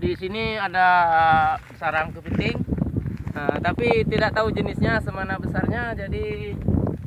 Di sini ada sarang kepiting, tapi tidak tahu jenisnya semana besarnya. Jadi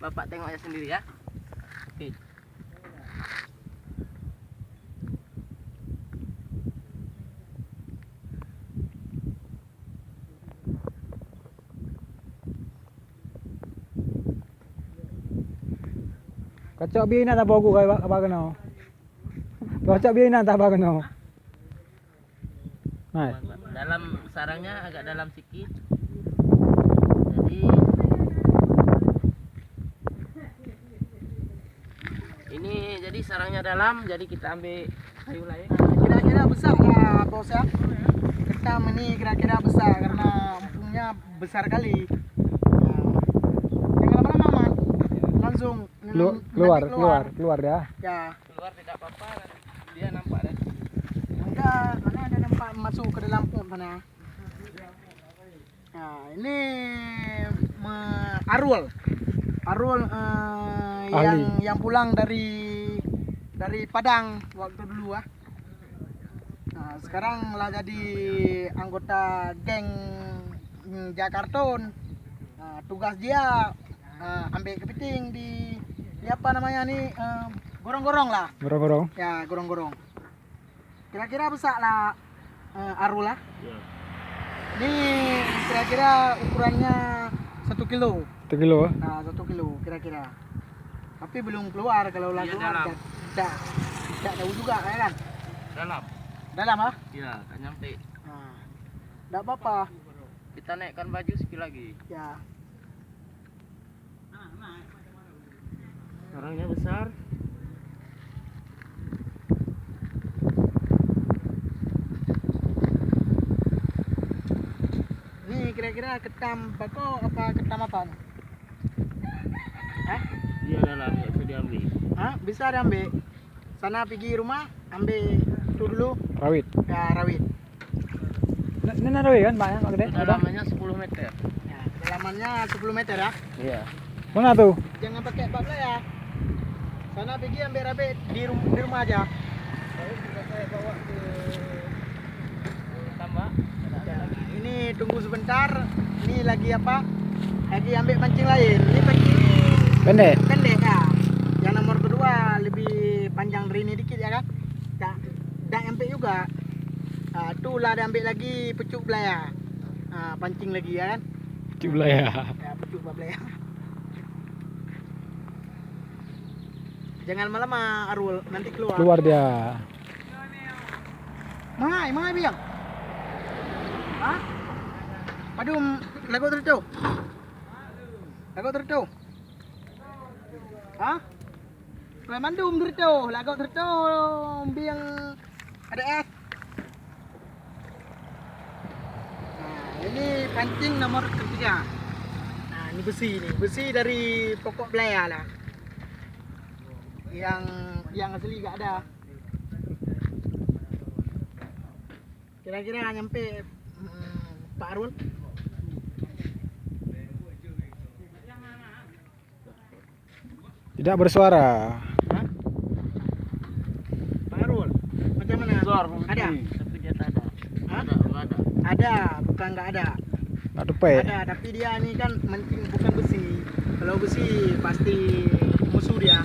Bapak tengok aja sendiri ya. Oke. Kacau biar nak bawa gua apa kena? Kacau biar nak apa kena? Nah, Dalam sarangnya agak dalam sedikit. Jadi ini jadi sarangnya dalam, jadi kita ambil kayu lain. Kira-kira besar lah bos ya. Ketam ini kira-kira besar karena empungnya besar kali. Jangan lama-lama man. Langsung keluar dah. Ya. Keluar tidak apa-apa, dia nampak deh. Mana ada nampak masuk ke dalam pun mana. Nah, ini Arul yang pulang dari Padang waktu dulu ah. Nah, sekarang lah jadi anggota geng Jakarta. Nah, tugas dia ambil kepiting di apa namanya nih, gorong-gorong lah. Gorong-gorong. Ya, gorong-gorong. Kira-kira besar lah Arul lah. Ya. Ini kira-kira ukurannya 1 kilo. 1 kilo. Nah, 1 kilo kira-kira. Tapi belum keluar, kalau lah Iya, keluar dalam. tidak tahu juga ya kan. Dalam. Dalam ah? Ya, tak nyampe. Nah, tidak apa-apa. Kita naikkan baju sekali lagi. Ya. Sarangnya besar. Ini kira-kira ketam bako apa ketam apa nih? Hah? Dia dalam, nggak bisa diambil. Hah? Bisa diambil. Sana pergi rumah, ambil itu dulu. Rawit. Ya, rawit. Ini rawit kan banyak gede. Kedalamannya 10 meter. Ya, kedalamannya 10 meter ya. Iya. Mana tuh? Jangan pakai bak ya. Sana pergi ambil rawit di rumah aja. Lalu juga saya bawa ke tambak. Ini tunggu sebentar. Ini lagi apa? Lagi ambil pancing lain. Ini pancing Pendek. pendek ya. Yang nomor kedua lebih panjang dari ini dikit ya kan? Tak sampai juga. Itulah dia ambil lagi pucuk belaya. Pancing lagi ya kan? Jumlah ya. Ya, pucuk belaya. Jangan lama-lama Arul, nanti keluar. Keluar dia. Mai biang. Hah? Padum lagu tertu. Lagu tertu. Hah? Mandum tertu, lagu tertu biang ada es. Nah, ini pancing nomor ketiga. Nah, ini besi dari pokok belaya lah. Yang asli gak ada. Kira-kira nyampe Pak Arul. Tidak bersuara. Hah? Pak Arul, macam mana? Ada? Tapi dia tak ada. Hah? Ada. Ada, bukan nggak ada. Tak tupai. Ada, tapi dia ini kan mancing bukan besi. Kalau besi pasti musuh dia.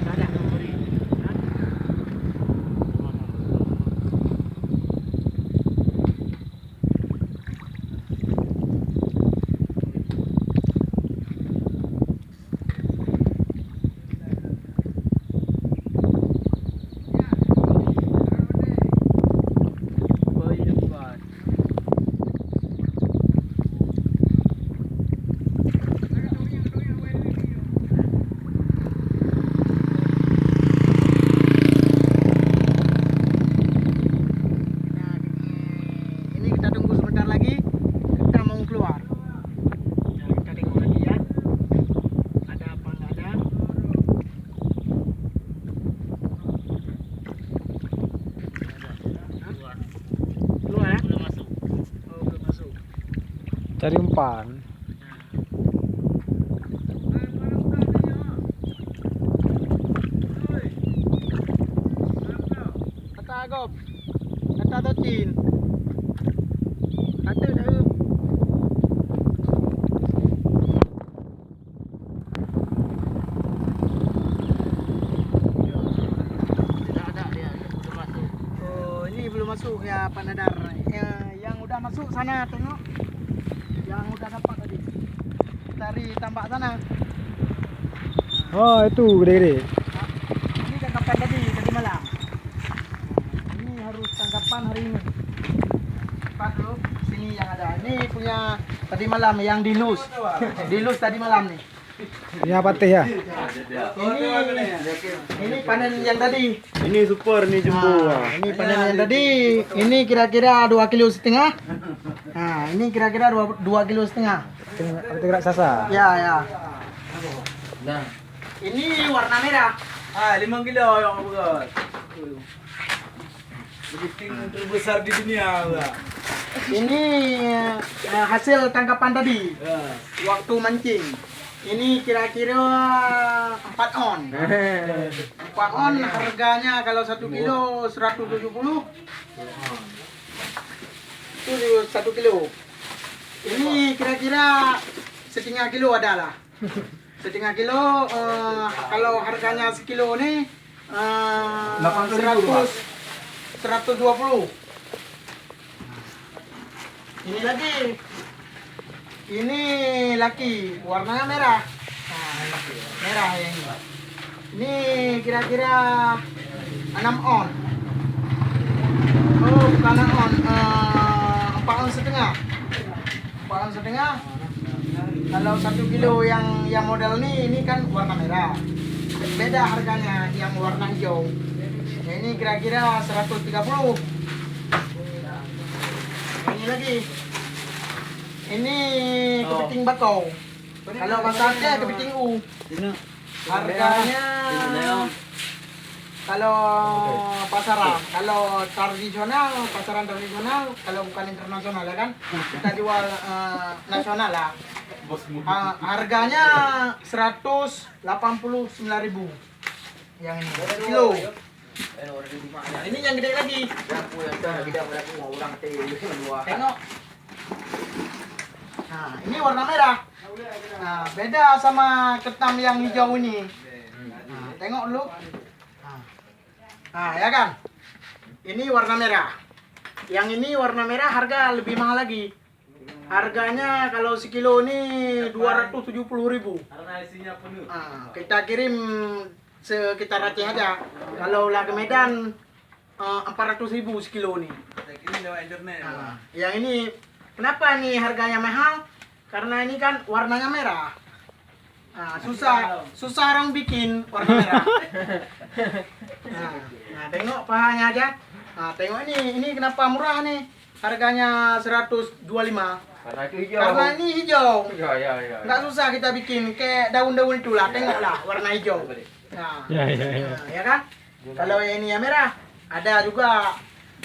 Nggak ada. Hah? Cari umpan. Kata agop. Kata tocin. Kata dah. Tidak ada dia belum masuk. Oh, ini belum masuk ya Pak Nadar. Yang udah masuk sana tengok. Yang udah dapat tadi. Cari tambak sana. Oh, itu gede-gede. Ini tangkapan tadi malam. Ini harus tangkapan hari ini. Cepat dulu, sini yang ada. Ini punya tadi malam yang dilus. Dilus tadi malam nih. Ini apa teh ya? Ini panen yang tadi. Ini super nih jumbo. Ini panen yang tadi. Ini kira-kira 2,5 kilo. Nah, ini kira-kira 2,5 kilo. Itu raksasa. Ya, ya. Nah, Ini warna merah. 5 kilo yang berat. Kepiting terbesar di dunia. Ini hasil tangkapan tadi. Ya. Waktu mancing. Ini kira-kira 4 on. 4 on harganya kalau 1 kilo 170. Itu 1 kilo. Ini kira-kira setengah kilo adalah. Setengah kilo kalau harganya sekilo nih 120. Ini lagi. Ini laki, warnanya merah. Nah, merah yang ini. Ini kira-kira 6 on. Oh, bukan 6 on, 4 on setengah. 4 on setengah. Kalau 1 kilo yang model ini kan warna merah. Beda harganya yang warna hijau. Nah, ini kira-kira 130. Ini lagi. Ini kepiting bakau. Kalau bahasa Aceh kepiting u. Harganya kalau pasaran tradisional, kalau bukan internasional ya kan, kita jual nasional lah. Harganya 189.000 yang ini kilo. Ini yang gede lagi. Tengok. Nah, ini warna merah. Nah, beda sama ketam yang hijau ini. Nah, tengok dulu. Nah, ya kan? Ini warna merah. Yang ini warna merah harga lebih mahal lagi. Harganya kalau sekilo ini 270.000. Karena isinya penuh. Nah, kita kirim sekitar Aceh aja. Kalau lah ke Medan 400.000 sekilo nih. Saya kirim lewat internet. Nah, yang ini kenapa nih harganya mahal? Karena ini kan warnanya merah. Nah, susah orang bikin warna merah. Nah, tengok pahanya aja. Nah, tengok ini kenapa murah nih? Harganya 125. karena itu hijau. Karena ini hijau. Ya. Nggak susah kita bikin kayak daun-daun itulah. Tengoklah warna hijau. Nah, Ya. ya kan? Kalau yang ini yang merah, ada juga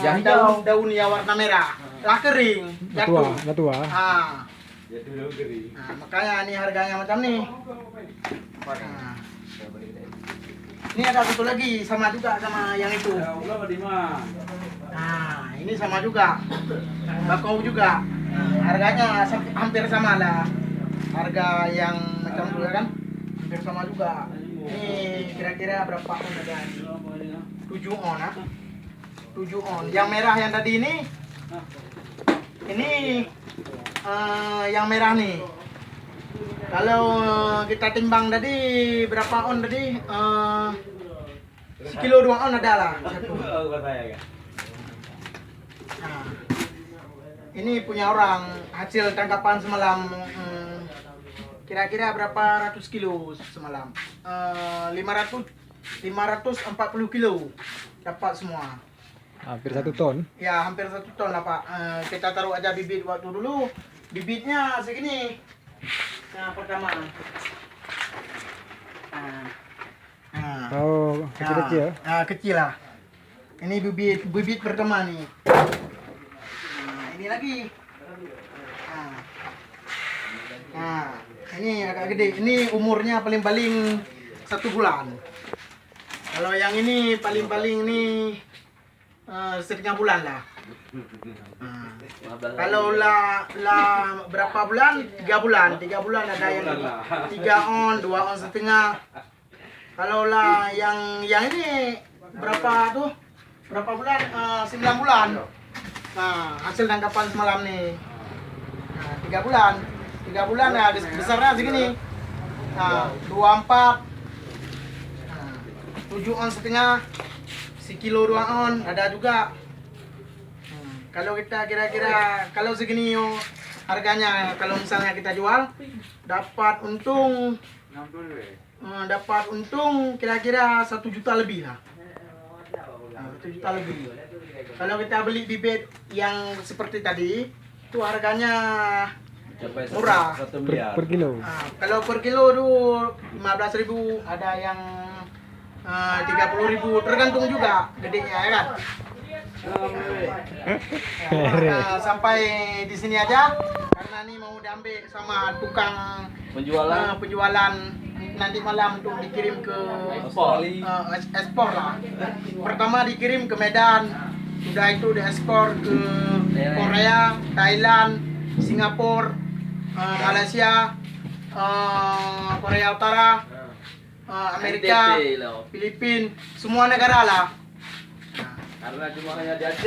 Yang hijau. daun yang warna merah. Lah kering, jatuh. Jatuh. Ah. Jadi dulu kering. Nah, makanya ini harganya macam nih. Nah. Ini ada satu lagi sama juga sama yang itu. Ya, berapa di mana? Nah, ini sama juga. Bakau juga. Harganya hampir sama lah. Harga yang macam itu ya kan? Hampir sama juga. Ini kira-kira berapa on ada? 7 on ah. 7 on. Yang merah yang tadi ini yang merah nih. Kalau kita timbang tadi berapa on tadi? Sekilo 2 on ada lah. Nah, ini punya orang hasil tangkapan semalam. Kira-kira berapa ratus kilo semalam? 540 kilo dapat semua. Hampir 1 ton. Ya hampir 1 ton lah Pak. Kita taruh aja bibit waktu dulu. Bibitnya segini. Nah pertama. Oh, kecil-kecil. Nah, kecil lah. Ini bibit pertama nih. Nah, ini lagi. Nah, Nah, ini agak gede. Ini umurnya paling-paling 1 bulan. Kalau yang ini paling-paling ini setengah bulan lah. Nah, kalau berapa bulan? 3 bulan. 3 bulan ada yang 3 on, 2 on setengah. Kalau yang ini berapa tuh? Berapa bulan? 9 bulan. Nah, hasil tangkapan semalam nih. Nah, 3 bulan. 3 bulan ya besarnya segini. Nah, 24. Nah, 7 on setengah. Sekilo 2 on ada juga. Kalau kita kira-kira kalau segini harganya, kalau misalnya kita jual dapat untung kira-kira 1 juta lebih lah. 1 juta lebih. Kalau kita beli bibit yang seperti tadi itu harganya murah. Per kilo. Kalau per kilo itu 15.000, ada yang 30.000, tergantung juga gedenya ya kan. Sampai di sini aja karena ini mau diambil sama tukang penjualan nanti malam untuk dikirim ke ekspor lah. Pertama dikirim ke Medan, sudah itu diekspor ke Korea, Thailand, Singapura, Malaysia, Korea Utara, Amerika, Filipina, semua negara lah. Karena cuma hanya di Aceh.